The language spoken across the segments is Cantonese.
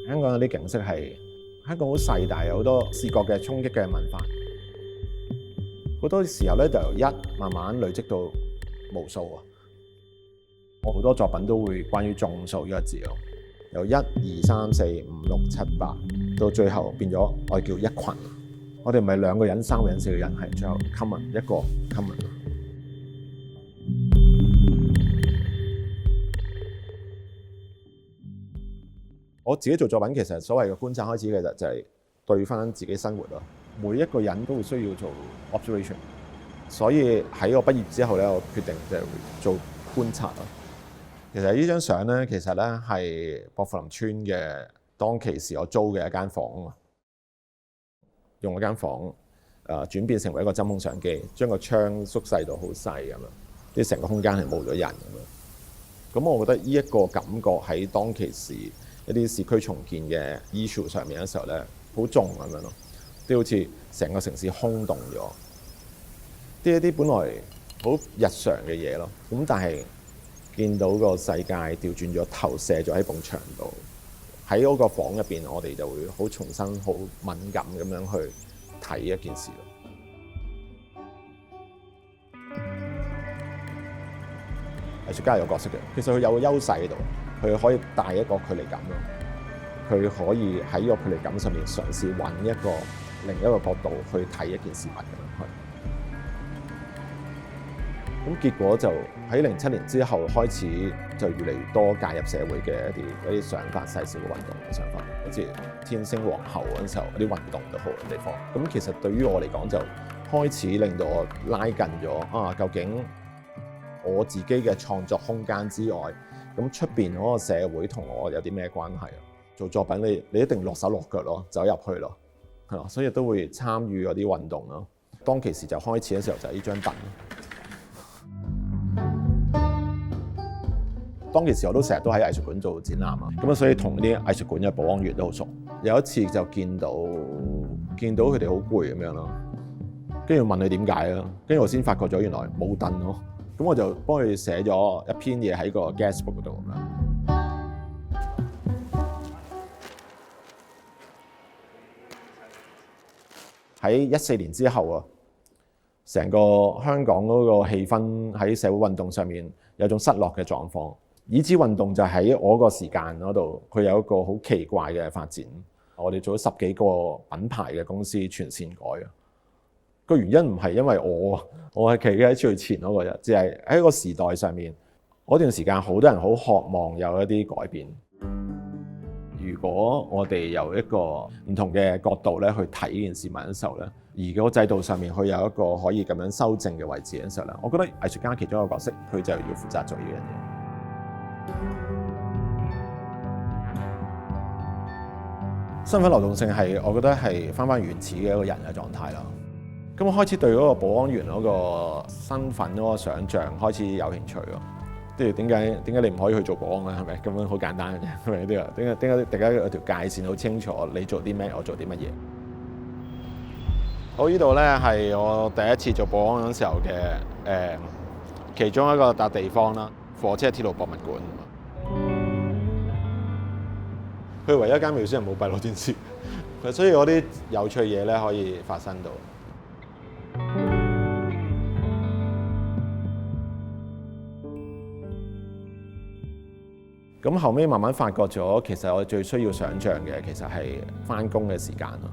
香港有啲景色係香港好細，但係有好多視覺嘅衝擊嘅文化。好多時候咧就由一慢慢累積到無數啊！我好多作品都會關於眾數呢個字咯，由1、2、3、4、5、6、7、8到最後變咗我哋叫一群。我哋唔係2個人、3個人、4個人，係最後 common 一個 common。我自己做作品其實所謂嘅觀察開始嘅就係對翻自己生活咯。每一個人都會需要做 observation， 所以喺我畢業之後咧，我決定就係做觀察咯。其實呢張相咧，其實咧係薄扶林村嘅當其時我租嘅一間房啊，用嗰間房轉變成為一個針孔相機，將個窗縮細到好細咁樣，啲成個空間係冇咗人咁樣。咁我覺得呢一個感覺喺當其時一啲市區重建嘅 issue 上面嘅時候咧，好重咁樣咯。啲好似成個城市空洞咗，一啲本來好日常嘅嘢咯。咁但係見到個世界調轉咗，投射咗喺埲牆度，喺嗰個房入邊，我哋就會好重新、好敏感咁樣去睇一件事咯。藝術家有個角色嘅，其實佢有個優勢喺度，佢可以帶一個距離感咯。佢可以喺呢個距離感上面嘗試揾另一個角度去睇一件事物咁樣去。咁結果就喺07年之後開始，就越嚟越多介入社會嘅一啲想法、細小嘅運動嘅想法，好似天星皇后嗰陣時候啲運動都好嘅地方。咁其實對於我嚟講，就開始令到我拉近咗究竟我自己嘅創作空間之外，咁出邊嗰個社會同我有啲咩關係啊？做作品你一定落手落腳咯，走入去咯，係咯，所以都會參與嗰啲運動咯。當其時就開始嘅時候就係呢張凳。當其時我都成日都喺藝術館做展覽啊，咁所以同啲藝術館嘅保安員都好熟。有一次就見到佢哋好攰咁樣咯，跟住問佢點解啦，跟住我先發覺咗原來冇凳咯。咁我就幫佢寫咗一篇嘢喺個 guestbook 嗰度咁樣。喺14年之後啊，成個香港嗰個氣氛喺社會運動上面有種失落嘅狀況。椅子運動就喺我個時間嗰度，佢有一個好奇怪嘅發展。我哋做咗10幾個品牌嘅公司全線改啊。個原因唔係因為我係企喺最前嗰個啫，只係喺個時代上面嗰段時間，好多人好渴望有一啲改變。如果我哋由一個唔同嘅角度咧去睇呢件事物嘅時候咧，而個制度上面佢有一個可以咁樣修正嘅位置嘅時候咧，我覺得藝術家其中一個角色，佢就要負責做呢樣嘢。身份流動性係我覺得係返原始嘅一個人嘅狀態啦。咁我開始對嗰個保安員嗰個身份嗰個想像開始有興趣咯。即係點解你唔可以去做保安咧？係咪咁樣好簡單嘅啫？係咪呢個？點解大家有條界線好清楚？你做啲咩，我做啲乜嘢？好，呢度咧係我第一次做保安嗰時候嘅其中一個笪地方啦，火車鐵路博物館。佢唯一一間廟先係冇閉路電視，所以嗰啲有趣嘢咧可以發生到。咁後尾慢慢發覺咗，其實我最需要想像嘅其實係返工嘅時間咯，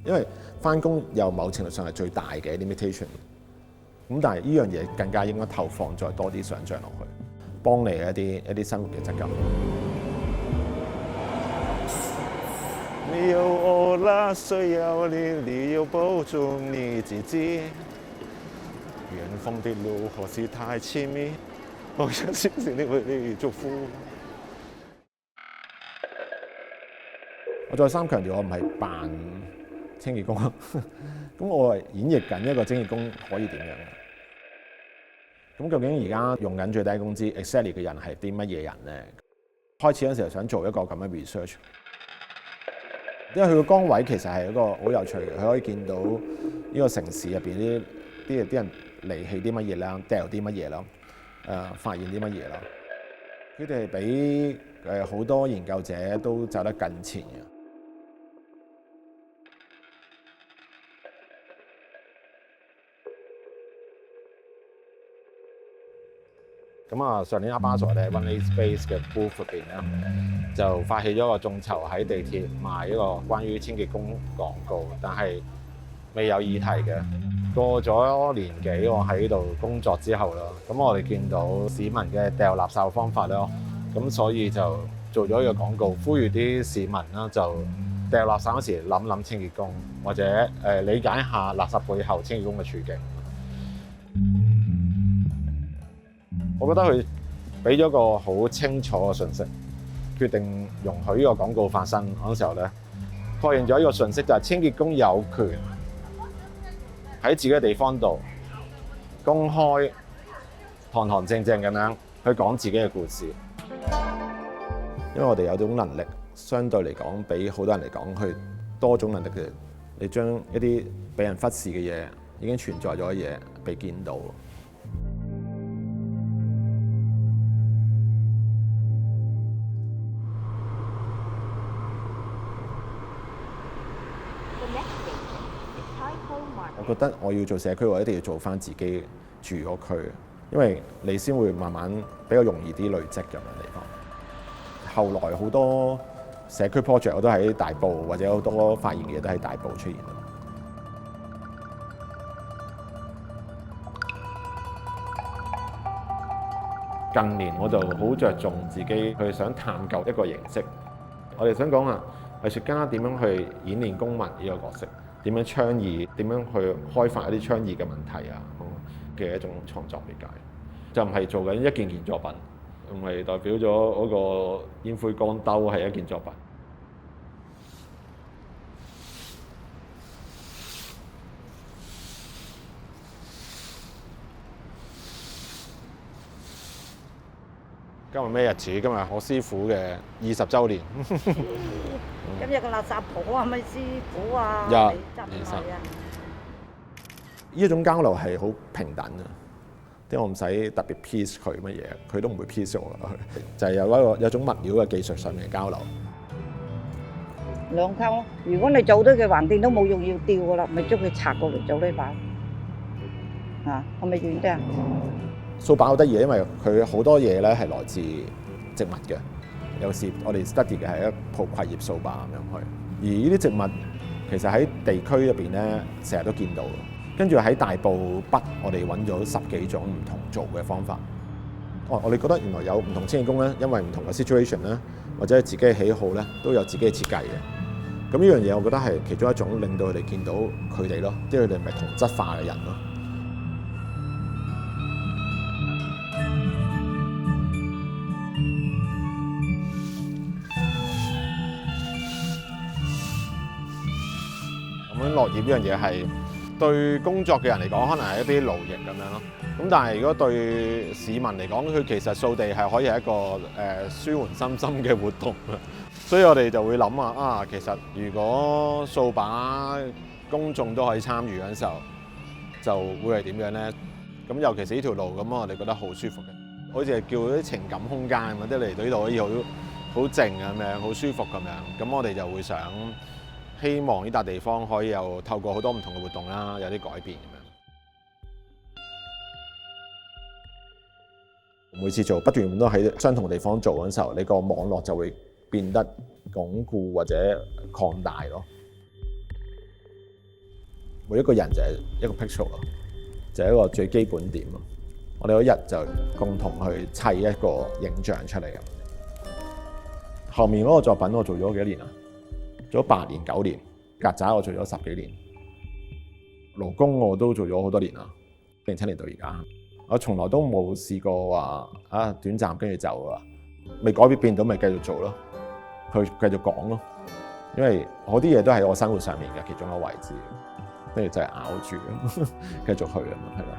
因為返工有某程度上係最大嘅 limitation。咁但係呢樣嘢更加應該投放再多啲想像落去，幫你一啲生活嘅質感。沒有我啦，誰有你要保住你自己。遠方的路何時太親密，我相信你會為你祝福。我再三強調，我唔係扮清潔工，咁我係演繹緊一個清潔工可以點樣嘅。咁究竟而家用緊最低工資 exactly 嘅人係啲乜嘢人咧？開始嗰陣時候想做一個咁嘅 research。因為佢個崗位其實係一個好有趣嘅，佢可以見到呢個城市入邊啲人離棄啲乜嘢啦，掉啲乜嘢啦，發現啲乜嘢啦。佢哋係比好多研究者都走得更前嘅。咁啊，上年阿巴索咧 One A Space 嘅 booth 入邊咧，就發起咗個眾籌喺地鐵賣一個關於清潔工廣告，但係未有議題嘅。過咗年幾，我喺度工作之後啦，咁我哋見到市民嘅掉垃圾嘅方法咯，咁所以就做咗一個廣告，呼籲啲市民啦就掉垃圾嗰時諗諗清潔工，或者理解下垃圾背後清潔工嘅處境。我覺得佢俾咗個好清楚嘅訊息，決定容許呢個廣告發生嗰陣時候咧，確認咗呢個訊息就係清潔工有權喺自己嘅地方度公開、堂堂正正咁樣去講自己嘅故事。因為我哋有種能力，相對嚟講比好多人嚟講，去多種能力嘅，你將一啲俾人忽視嘅嘢，已經存在咗嘅嘢被見到。我覺得我要做社區，我一定要做翻自己住嗰區，因為你先會慢慢比較容易啲累積咁樣地方。後來好多社區 project 我都喺大埔，或者好多發現嘅嘢都喺大埔出現。近年我就好着重自己去想探究一個形式。我哋想講下藝術家點樣去演練公民呢個角色。點樣倡議？點樣去開發一啲倡議嘅問題啊？嘅一種創作理解，就唔係做緊一件作品，唔係代表咗嗰個煙灰缸兜係一件作品。今日咩日子？今日我師傅嘅20週年。今日個垃圾婆係咪師傅啊？有執唔係啊？呢一種交流係好平等嘅，即係我唔使特別 piece 佢乜嘢，佢都唔會 piece 我啦。就係有種物料嘅技術上面嘅交流。兩溝咯，如果你做到嘅橫掂都冇用要掉噶啦，咪將佢拆過嚟做呢把。嚇，係咪遠啲啊？掃把好得意嘅，因為佢好多嘢咧係來自植物嘅。有時我哋 study 嘅係一套葵葉掃把咁樣去，而呢啲植物其實喺地區入邊咧成日都見到。跟住喺大埔北，我哋揾咗10幾種唔同做嘅方法。我哋覺得原來有唔同清潔工咧，因為唔同嘅 situation 咧，或者自己嘅喜好咧，都有自己嘅設計嘅。咁呢樣嘢我覺得係其中一種令到佢哋見到佢哋咯，即係佢哋唔係同質化嘅人咯。咁落葉呢樣嘢係對工作嘅人嚟講，可能係一啲勞役咁樣咯。咁但係如果對市民嚟講，佢其實掃地係可以係一個舒緩身心嘅活動。所以我哋就會諗其實如果掃把公眾都可以參與嗰陣時候，就會係點樣咧？咁尤其是呢條路咁，我哋覺得好舒服嘅，好似係叫啲情感空間咁，即係嚟到呢度可以好靜咁樣，好舒服咁樣。咁我哋就會想希望呢笪地方可以有透過好多唔同嘅活動啦，有啲改變咁樣。每次做不斷咁多喺相同嘅地方做嗰陣時候，你個網絡就會變得鞏固或者擴大咯。每一個人就係一個 pixel 咯，就係一個最基本點咯。我哋嗰日就共同去砌一個影像出嚟咁。後面嗰個作品我做咗幾多年啊？做咗8年9年，曱甴我做咗10幾年，勞工我都做咗好多年啦，07年到而家，我從來都冇試過話短暫跟住走啊，未改變到咪繼續做咯，去繼續講咯，因為嗰啲嘢都係我生活上面嘅其中一個位置，跟住就係咬住繼續去咁樣係啦。